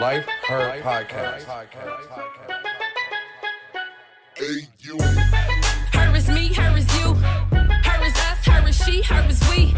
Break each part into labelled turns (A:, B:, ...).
A: Life Her Podcast.
B: Hey, you.
C: Her is me, her is you. Her is us, her is she, her is we.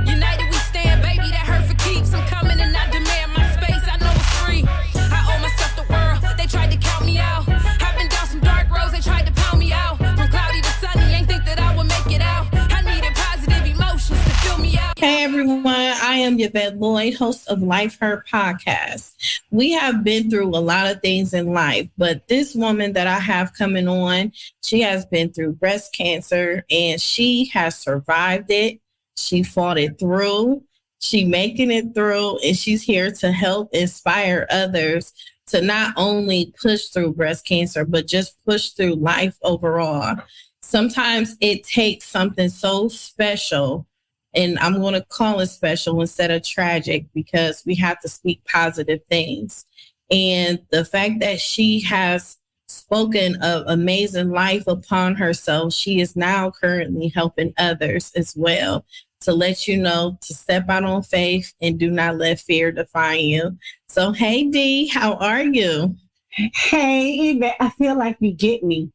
C: United we stand, baby, that hurt for keeps. I'm coming and I demand my space, I know it's free. I owe myself the world, they tried to count me out. I've been down some dark roads, they tried to pound me out. From cloudy to sunny, ain't think that I would make it out. I needed positive emotions to fill me out.
D: Hey everyone, I am Yvette Lloyd, host of Life Her Podcast. We have been through a lot of things in life, but this woman that I have coming on, she has been through breast cancer and she has survived it. She fought it through. She making it through, and she's here to help inspire others to not only push through breast cancer, but just push through life overall. Sometimes it takes something so special, and I'm going to call it special instead of tragic, because we have to speak positive things. And the fact that she has spoken of amazing life upon herself, she is now currently helping others as well, to let you know to step out on faith and do not let fear define you. So, hey, Dee, how are you?
E: Hey, Yvette, I feel like you get me.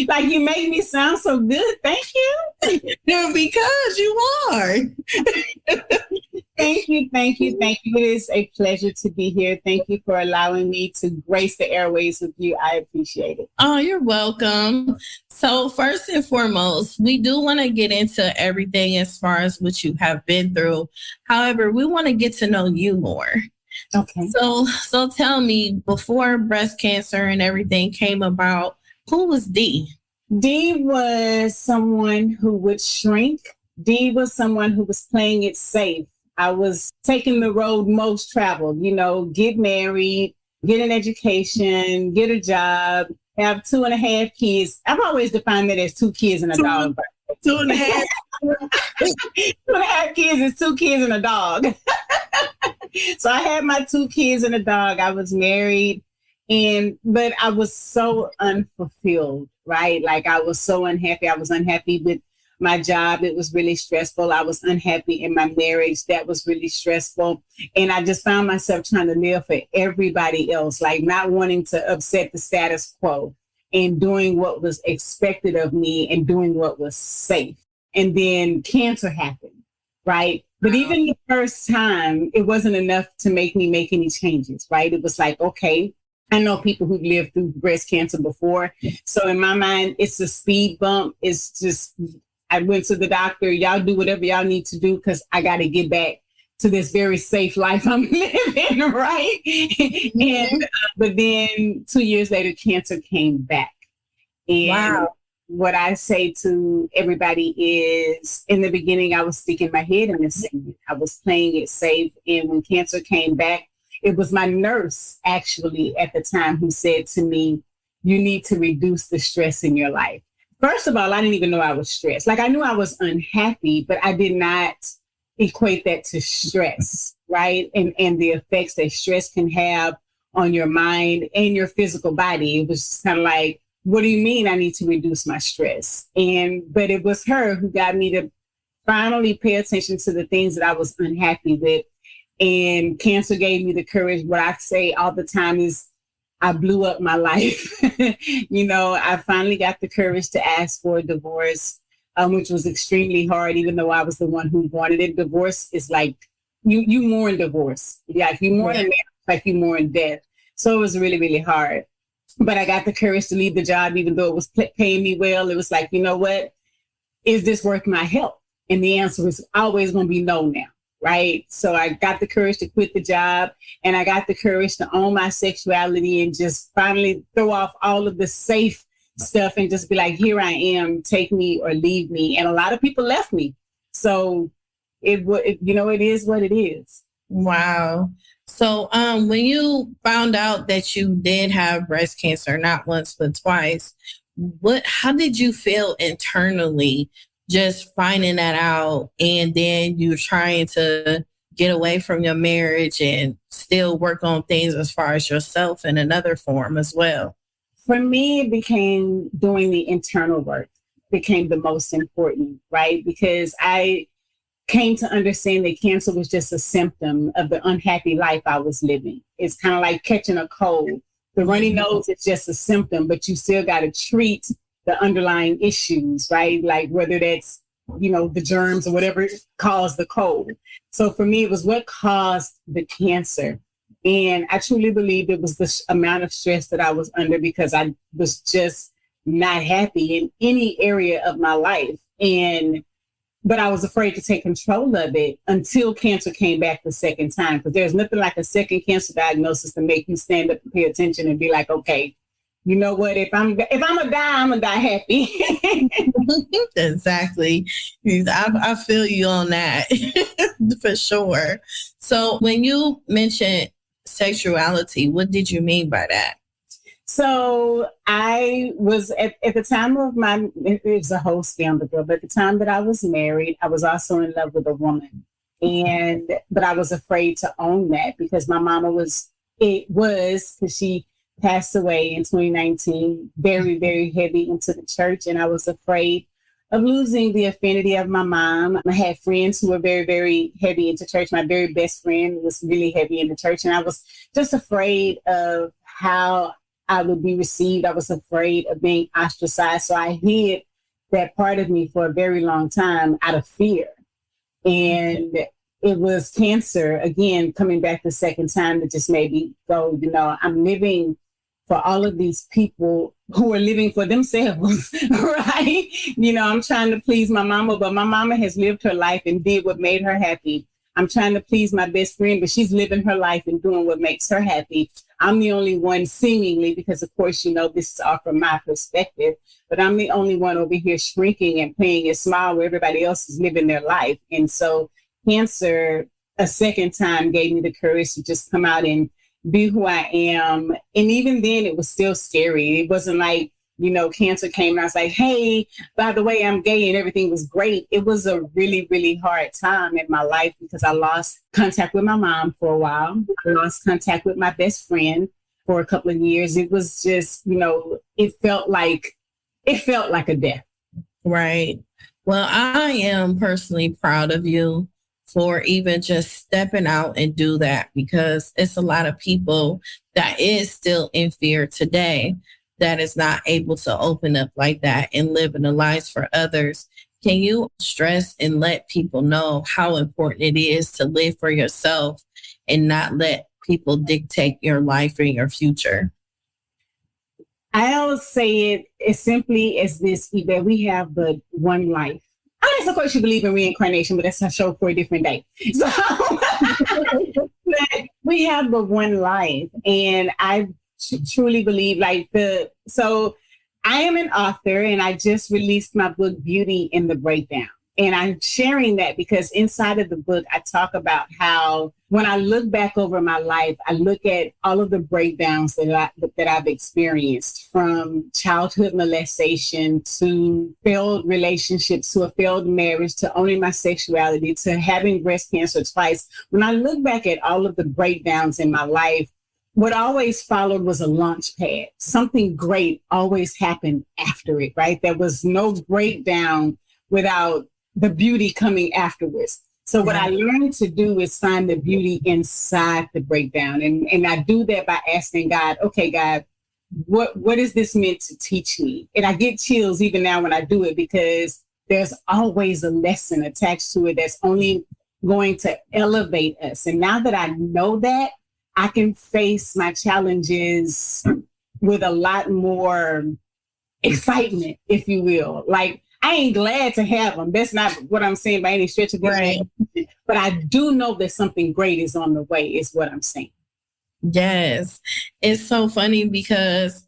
E: Like you make me sound so good. Thank you.
D: Because you are.
E: Thank you. It is a pleasure to be here. Thank you for allowing me to grace the airways with you. I appreciate it.
D: Oh, you're welcome. So first and foremost, we do want to get into everything as far as what you have been through. However, we want to get to know you more.
E: Okay.
D: So tell me, before breast cancer and everything came about, who was Dee?
E: Dee was someone who would shrink. Dee was someone who was playing it safe. I was taking the road most traveled, get married, get an education, get a job, have 2.5 kids. I've always defined that as 2 kids and a dog.
D: 2.5.
E: 2.5 kids is 2 kids and a dog. So I had my 2 kids and a dog. I was married, but I was so unfulfilled, right? Like I was so unhappy. I was unhappy with my job. It was really stressful. I was unhappy in my marriage. That was really stressful. And I just found myself trying to live for everybody else, like not wanting to upset the status quo and doing what was expected of me and doing what was safe. And then cancer happened, right? But even the first time, it wasn't enough to make me make any changes, right? It was like, okay, I know people who've lived through breast cancer before. So in my mind, it's a speed bump. It's just, I went to the doctor. Y'all do whatever y'all need to do because I got to get back to this very safe life I'm living, right? But then 2 years later, cancer came back. And
D: wow.
E: What I say to everybody is, in the beginning, I was sticking my head in the sand. I was playing it safe. And when cancer came back, it was my nurse actually at the time who said to me, you need to reduce the stress in your life. First of all, I didn't even know I was stressed. Like I knew I was unhappy, but I did not equate that to stress, right? And the effects that stress can have on your mind and your physical body. It was just kind of like, what do you mean I need to reduce my stress? But it was her who got me to finally pay attention to the things that I was unhappy with. And cancer gave me the courage. What I say all the time is I blew up my life. I finally got the courage to ask for a divorce, which was extremely hard, even though I was the one who wanted it. Divorce is like, you mourn divorce. Yeah, if you mourn a marriage, like you mourn death. So it was really, really hard. But I got the courage to leave the job, even though it was paying me well. It was like, you know what? Is this worth my health? And the answer was always going to be no now, right? So I got the courage to quit the job, and I got the courage to own my sexuality and just finally throw off all of the safe stuff and just be like, here I am, take me or leave me. And a lot of people left me. So it is what it is.
D: Wow. So when you found out that you did have breast cancer, not once, but twice, how did you feel internally just finding that out, and then you trying to get away from your marriage and still work on things as far as yourself in another form as well?
E: For me, it became doing the internal work became the most important, right? Because came to understand that cancer was just a symptom of the unhappy life I was living. It's kind of like catching a cold. The runny nose is just a symptom, but you still got to treat the underlying issues, right? Like whether that's, the germs or whatever caused the cold. So for me, it was what caused the cancer. And I truly believe it was the amount of stress that I was under because I was just not happy in any area of my life. But I was afraid to take control of it until cancer came back the second time. Because there's nothing like a second cancer diagnosis to make you stand up and pay attention and be like, okay, you know what? If I'm gonna die, I'm gonna die happy.
D: Exactly. I feel you on that for sure. So when you mentioned sexuality, what did you mean by that?
E: So I was at the time of it was a whole scandal, but at the time that I was married, I was also in love with a woman. But I was afraid to own that because my mama because she passed away in 2019, very, very heavy into the church. And I was afraid of losing the affinity of my mom. I had friends who were very, very heavy into church. My very best friend was really heavy in the church. And I was just afraid of how I would be received. I was afraid of being ostracized. So I hid that part of me for a very long time out of fear. And it was cancer, again, coming back the second time that just made me go, I'm living for all of these people who are living for themselves, right? I'm trying to please my mama, but my mama has lived her life and did what made her happy. I'm trying to please my best friend, but she's living her life and doing what makes her happy. I'm the only one seemingly, because of course, this is all from my perspective, but I'm the only one over here shrinking and playing it small where everybody else is living their life. And so cancer a second time gave me the courage to just come out and be who I am. And even then it was still scary. It wasn't like, cancer came and I was like, hey, by the way, I'm gay and everything was great. It was a really, really hard time in my life because I lost contact with my mom for a while. I lost contact with my best friend for a couple of years. It was just, it felt like a death.
D: Right. Well, I am personally proud of you for even just stepping out and do that, because it's a lot of people that is still in fear today that is not able to open up like that and live in the lives for others. Can you stress and let people know how important it is to live for yourself and not let people dictate your life and your future?
E: I always say it as simply as this, that we have but one life. Unless, of course, you believe in reincarnation, but that's a show for a different day. So we have but one life. And I truly believe so I am an author and I just released my book, Beauty in the Breakdown. And I'm sharing that because inside of the book, I talk about how when I look back over my life, I look at all of the breakdowns that I've experienced, from childhood molestation to failed relationships, to a failed marriage, to owning my sexuality, to having breast cancer twice. When I look back at all of the breakdowns in my life, what always followed was a launch pad. Something great always happened after it, right? There was no breakdown without the beauty coming afterwards. So what I learned to do is find the beauty inside the breakdown. And I do that by asking God, okay, God, what is this meant to teach me? And I get chills even now when I do it, because there's always a lesson attached to it that's only going to elevate us. And now that I know that, I can face my challenges with a lot more excitement, if you will. Like, I ain't glad to have them. That's not what I'm saying by any stretch of the imagination. But I do know that something great is on the way, is what I'm saying.
D: Yes. It's so funny because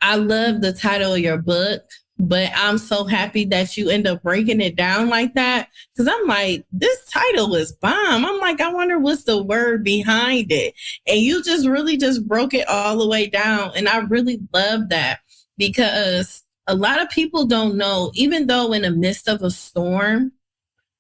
D: I love the title of your book, but I'm so happy that you end up breaking it down like that. Because I'm like, this title is bomb. I'm like, I wonder what's the word behind it. And you just really just broke it all the way down. And I really love that, because a lot of people don't know, even though in the midst of a storm,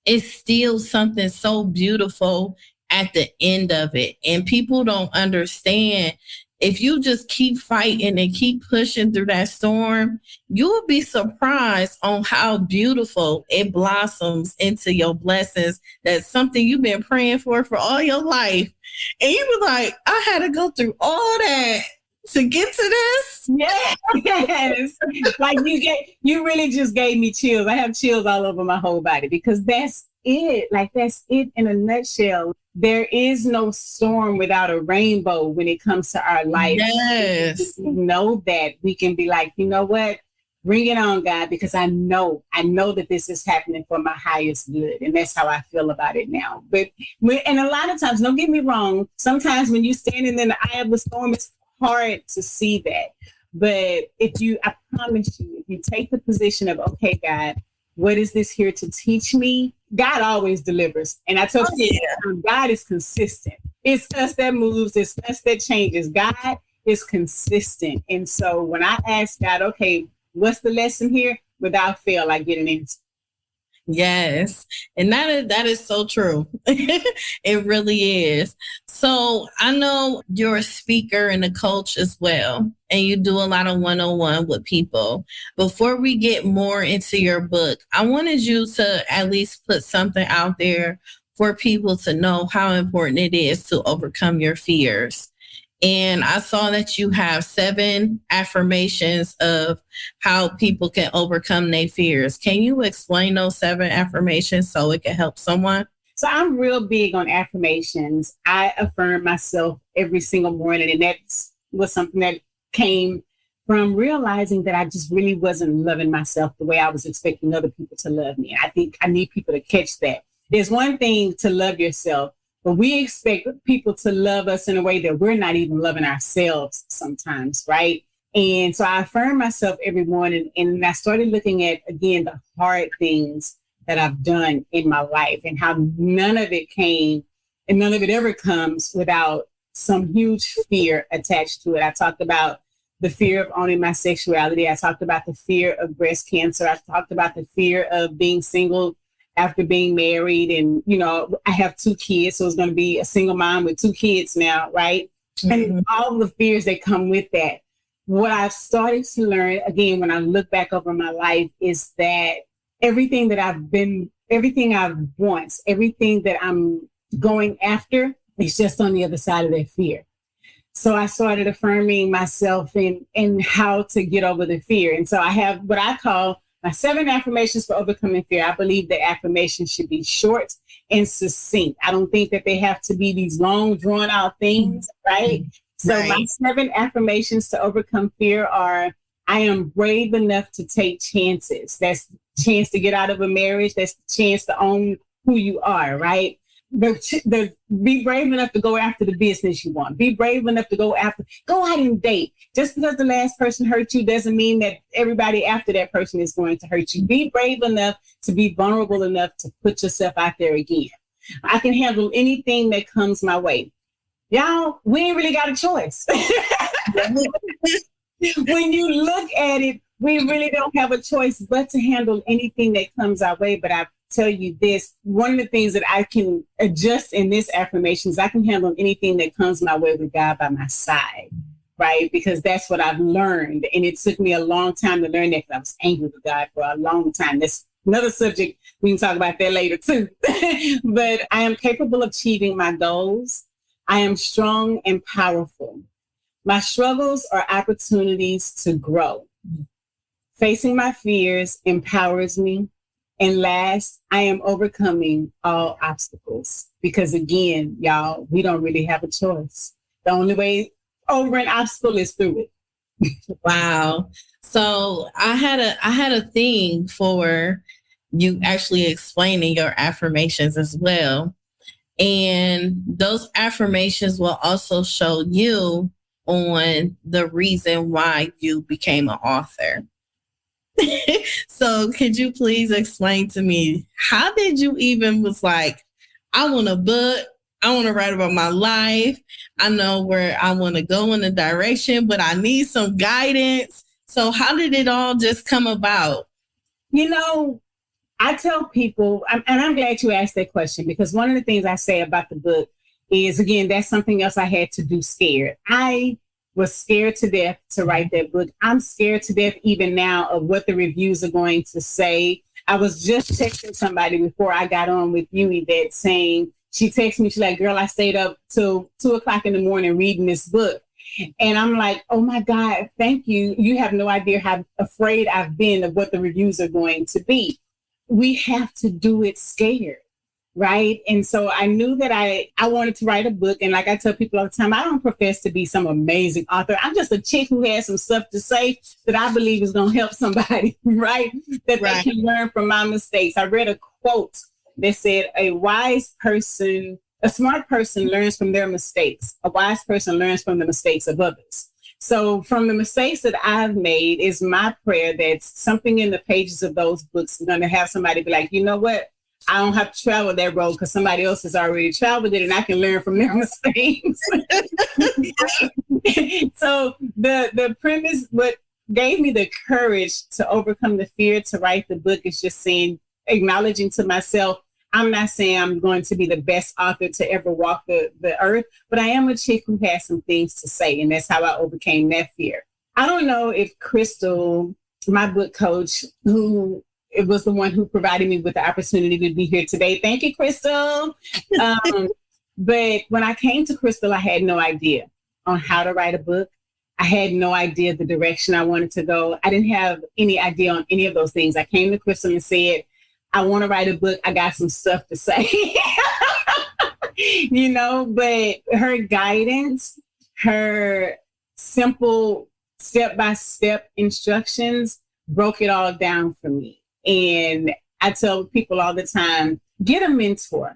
D: it's still something so beautiful at the end of it. And people don't understand. If you just keep fighting and keep pushing through that storm, you will be surprised on how beautiful it blossoms into your blessings. That's something you've been praying for all your life. And you were like, I had to go through all that to get to this.
E: Yes. Like you really just gave me chills. I have chills all over my whole body because that's it. Like that's it in a nutshell. There is no storm without a rainbow when it comes to our life.
D: Yes.
E: We know that we can be like, you know what? Bring it on, God, because I know that this is happening for my highest good. And that's how I feel about it now. And a lot of times, don't get me wrong, sometimes when you're standing in the eye of the storm, it's hard to see that. But I promise you, if you take the position of, okay, God, what is this here to teach me? God always delivers. And I told you, God is consistent. It's us that moves. It's us that changes. God is consistent. And so when I ask God, okay, what's the lesson here? Without fail, I get an answer.
D: Yes. And that is so true. It really is. So I know you're a speaker and a coach as well, and you do a lot of one-on-one with people. Before we get more into your book, I wanted you to at least put something out there for people to know how important it is to overcome your fears. And I saw that you have 7 affirmations of how people can overcome their fears. Can you explain those 7 affirmations so it can help someone?
E: So I'm real big on affirmations. I affirm myself every single morning. And that was something that came from realizing that I just really wasn't loving myself the way I was expecting other people to love me. I think I need people to catch that. There's one thing to love yourself, but we expect people to love us in a way that we're not even loving ourselves sometimes, right? And so I affirm myself every morning. And I started looking at, again, the hard things that I've done in my life and how none of it came and none of it ever comes without some huge fear attached to it. I talked about the fear of owning my sexuality. I talked about the fear of breast cancer. I talked about the fear of being single after being married. And, you know, I have 2 kids, so it's going to be a single mom with 2 kids now, right? Mm-hmm. And all the fears that come with that. What I've started to learn, again, when I look back over my life, is that everything that everything I've want, everything that I'm going after is just on the other side of that fear. So I started affirming myself in how to get over the fear. And so I have what I call my 7 affirmations for overcoming fear. I believe that affirmations should be short and succinct. I don't think that they have to be these long, drawn out things, right? So my 7 affirmations to overcome fear are: I am brave enough to take chances. That's the chance to get out of a marriage. That's the chance to own who you are, right? Be brave enough to go after the business you want. Be brave enough to go out and date. Just because the last person hurt you doesn't mean that everybody after that person is going to hurt you. Be brave enough to be vulnerable enough to put yourself out there again. I can handle anything that comes my way. Y'all, we ain't really got a choice. When you look at it, we really don't have a choice but to handle anything that comes our way. But I tell you this, one of the things that I can adjust in this affirmation is I can handle anything that comes my way with God by my side, right? Because that's what I've learned. And it took me a long time to learn that, because I was angry with God for a long time. That's another subject. We can talk about that later too. But I am capable of achieving my goals. I am strong and powerful. My struggles are opportunities to grow. Facing my fears empowers me. And last, I am overcoming all obstacles. Because again, y'all, we don't really have a choice. The only way over an obstacle is through it.
D: Wow. So I had a thing for you actually explaining your affirmations as well. And those affirmations will also show you on the reason why you became an author. So could you please explain to me, how did you even was like, I want a book, I want to write about my life, I know where I want to go in the direction, but I need some guidance. So how did it all just come about?
E: You know, I tell people, and I'm glad you asked that question, because one of the things I say about the book is, again, that's something else I had to do scared. I was scared to death to write that book. I'm scared to death even now of what the reviews are going to say. I was just texting somebody before I got on with you, Yvette, saying, she texted me, she's like, girl, I stayed up till 2:00 in the morning reading this book. And I'm like, oh my God, thank you. You have no idea how afraid I've been of what the reviews are going to be. We have to do it scared, right? And so I knew that I wanted to write a book. And like I tell people all the time, I don't profess to be some amazing author. I'm just a chick who has some stuff to say that I believe is going to help somebody, right? That they can learn from my mistakes. I read a quote that said, a smart person learns from their mistakes. A wise person learns from the mistakes of others. So from the mistakes that I've made, is my prayer that something in the pages of those books is going to have somebody be like, you know what? I don't have to travel that road because somebody else has already traveled it and I can learn from their mistakes. So the premise, what gave me the courage to overcome the fear to write the book is just acknowledging to myself, I'm not saying I'm going to be the best author to ever walk the earth, but I am a chick who has some things to say. And that's how I overcame that fear. I don't know if Crystal, my book coach, who it was the one who provided me with the opportunity to be here today. Thank you, Crystal. But when I came to Crystal, I had no idea on how to write a book. I had no idea the direction I wanted to go. I didn't have any idea on any of those things. I came to Crystal and said, I want to write a book. I got some stuff to say, but her guidance, her simple step-by-step instructions broke it all down for me. And I tell people all the time, get a mentor.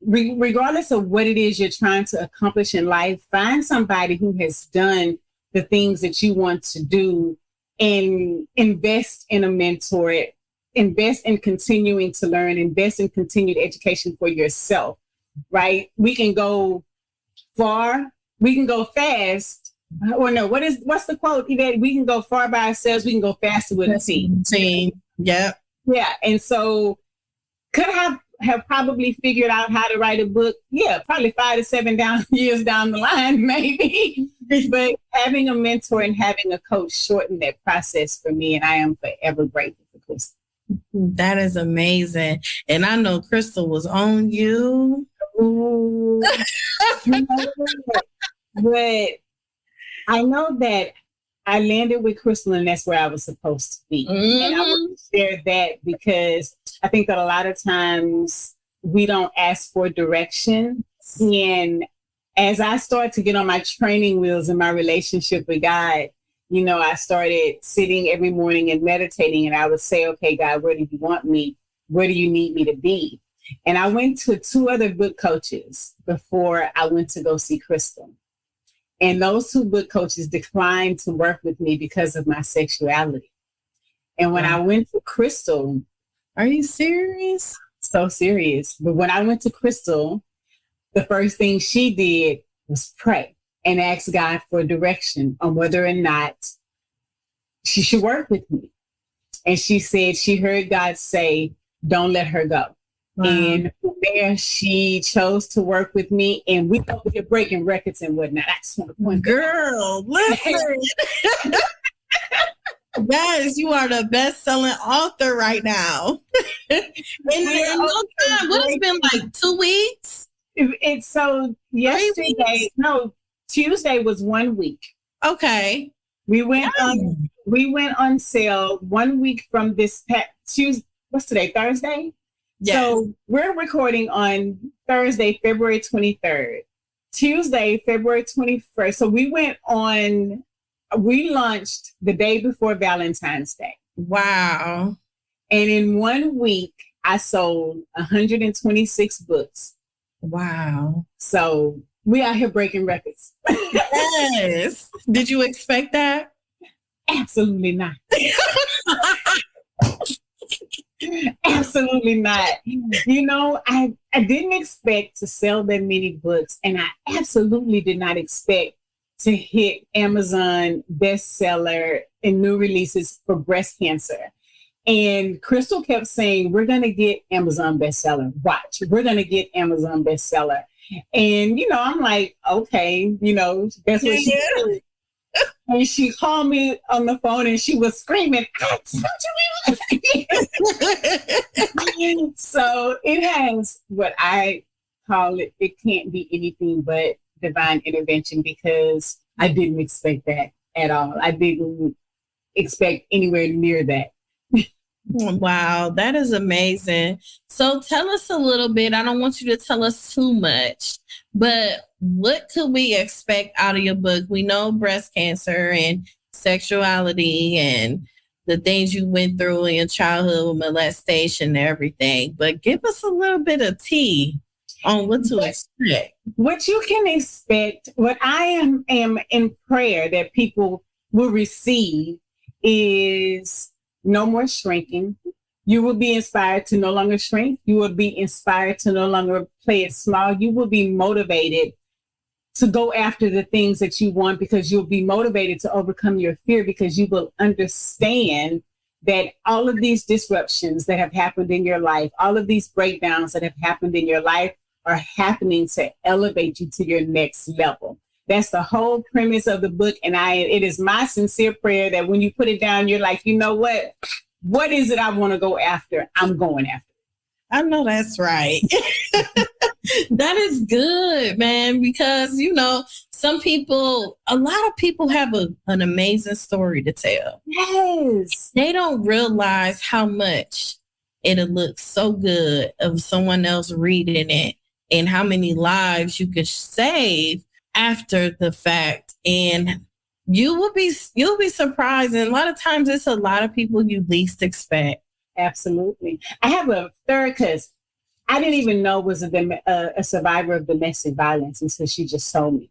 E: Regardless of what it is you're trying to accomplish in life, find somebody who has done the things that you want to do and invest in a mentor. Invest in continuing to learn, invest in continued education for yourself, right? We can go far, we can go fast. Or no, what's the quote, Yvette? We can go far by ourselves, we can go faster with a team.
D: Yeah.
E: Yeah. And so could I have probably figured out how to write a book? Yeah, probably 5 to 7 years down the line, maybe. But having a mentor and having a coach shortened that process for me, and I am forever grateful for Crystal.
D: That is amazing. And I know Crystal was on you.
E: Ooh. But I know that I landed with Crystal and that's where I was supposed to be. And I want to share that because I think that a lot of times we don't ask for direction. And as I started to get on my training wheels in my relationship with God, I started sitting every morning and meditating, and I would say, okay, God, where do you want me? Where do you need me to be? And I went to 2 other book coaches before I went to go see Crystal. And those 2 book coaches declined to work with me because of my sexuality. And when I went to Crystal.
D: Are you serious?
E: So serious. But when I went to Crystal, the first thing she did was pray and ask God for direction on whether or not she should work with me. And she said she heard God say, don't let her go. Wow. And from there, she chose to work with me, and we over here breaking records and whatnot. I just want to point
D: girl, listen. Yes, you are the best-selling author right now. in no time, what has been like 2 weeks?
E: It's so yesterday. No, Tuesday was 1 week.
D: Okay.
E: We went on sale 1 week from this Tuesday. What's today? Thursday? Yes. So we're recording on Thursday, February 23rd. Tuesday, February 21st. So we launched the day before Valentine's Day.
D: Wow.
E: And in 1 week, I sold 126 books.
D: Wow.
E: So we out here breaking records.
D: Yes. Did you expect that?
E: Absolutely not. Absolutely not. I didn't expect to sell that many books, and I absolutely did not expect to hit Amazon bestseller and new releases for breast cancer. And Crystal kept saying, we're going to get Amazon bestseller. Watch, we're going to get Amazon bestseller. And, I'm like, okay, that's what she did. And she called me on the phone and she was screaming, I told you we were. So it has what I call it. It can't be anything but divine intervention, because I didn't expect that at all. I didn't expect anywhere near that.
D: Wow, that is amazing. So tell us a little bit. I don't want you to tell us too much, but what could we expect out of your book? We know breast cancer and sexuality and the things you went through in your childhood, molestation and everything, but give us a little bit of tea on what to expect.
E: What you can expect, what I am in prayer that people will receive is no more shrinking. You will be inspired to no longer shrink. You will be inspired to no longer play it small. You will be motivated to go after the things that you want, because you'll be motivated to overcome your fear, because you will understand that all of these disruptions that have happened in your life, all of these breakdowns that have happened in your life are happening to elevate you to your next level. That's the whole premise of the book. And it is my sincere prayer that when you put it down, you're like, you know what? What is it I want to go after? I'm going after it.
D: I know that's right. That is good, man, because, a lot of people have an amazing story to tell.
E: Yes.
D: They don't realize how much it'll look so good of someone else reading it and how many lives you could save after the fact. And you'll be surprised. And a lot of times it's a lot of people you least expect.
E: Absolutely. I have a third cousin. I didn't even know was a survivor of domestic violence until she just told me.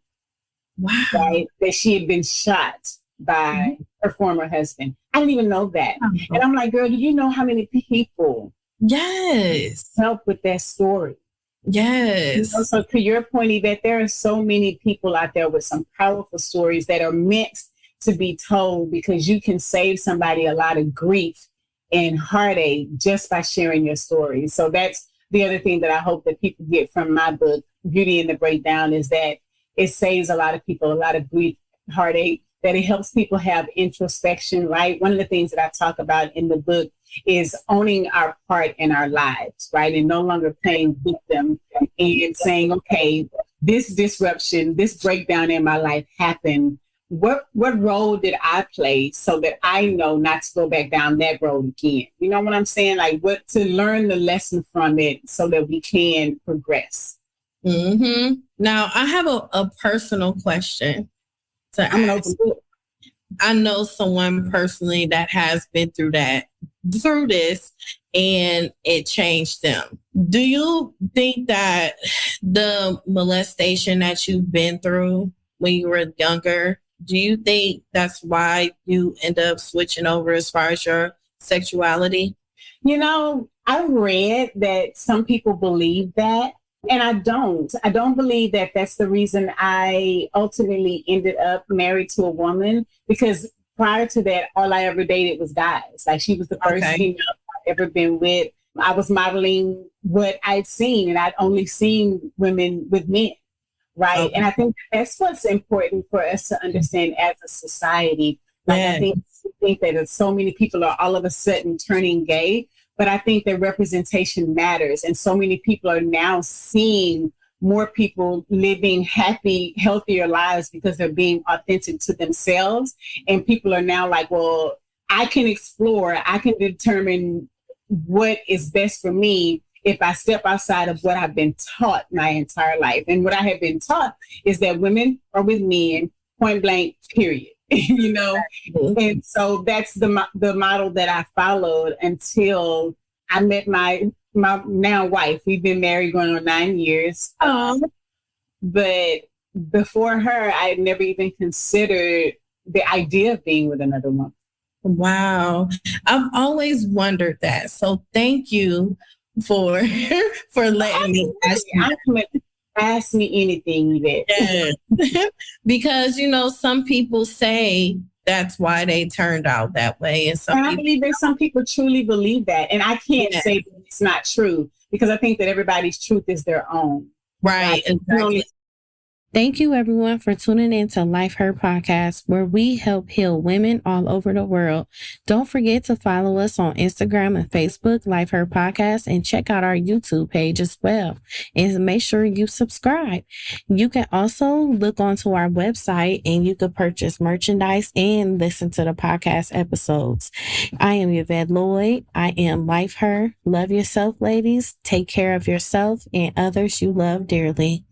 D: Wow.
E: Right? That she had been shot by her former husband. I didn't even know that. And I'm like, girl, do you know how many people help with that story?
D: Yes.
E: So to your point, Yvette, there are so many people out there with some powerful stories that are meant to be told, because you can save somebody a lot of grief and heartache just by sharing your story. So that's the other thing that I hope that people get from my book, Beauty in the Breakdown, is that it saves a lot of people a lot of grief, heartache, that it helps people have introspection, right? One of the things that I talk about in the book is owning our part in our lives, right? And no longer playing victim and saying, okay, this disruption, this breakdown in my life happened. What role did I play so that I know not to go back down that road again? You know what I'm saying? Like, what to learn the lesson from it so that we can progress.
D: Mm-hmm. Now, I have a personal question to ask. I know someone personally that has been through this, and it changed them. Do you think that the molestation that you've been through when you were younger, do you think that's why you end up switching over as far as your sexuality?
E: I read that some people believe that, and I don't. I don't believe that that's the reason I ultimately ended up married to a woman, because prior to that, all I ever dated was guys. Like, she was the first female I've ever been with. I was modeling what I'd seen, and I'd only seen women with men. Right. Okay. And I think that's what's important for us to understand as a society. Like, I think that so many people are all of a sudden turning gay, but I think that representation matters. And so many people are now seeing more people living happy, healthier lives because they're being authentic to themselves. And people are now like, well, I can explore, I can determine what is best for me if I step outside of what I've been taught my entire life. And what I have been taught is that women are with men, point blank, period. And so that's the model that I followed until I met my now wife. We've been married going on 9 years. But before her, I had never even considered the idea of being with another woman.
D: Wow. I've always wondered that. So thank you for letting me
E: ask me anything, Yvette.
D: Yeah. Because, some people say that's why they turned out that way. And
E: I believe that some people truly believe that. And I can't say that it's not true, because I think that everybody's truth is their own.
D: Right. Exactly. Thank you, everyone, for tuning in to Life Her Podcast, where we help heal women all over the world. Don't forget to follow us on Instagram and Facebook, Life Her Podcast, and check out our YouTube page as well. And make sure you subscribe. You can also look onto our website and you can purchase merchandise and listen to the podcast episodes. I am Yvette Lloyd. I am Life Her. Love yourself, ladies. Take care of yourself and others you love dearly.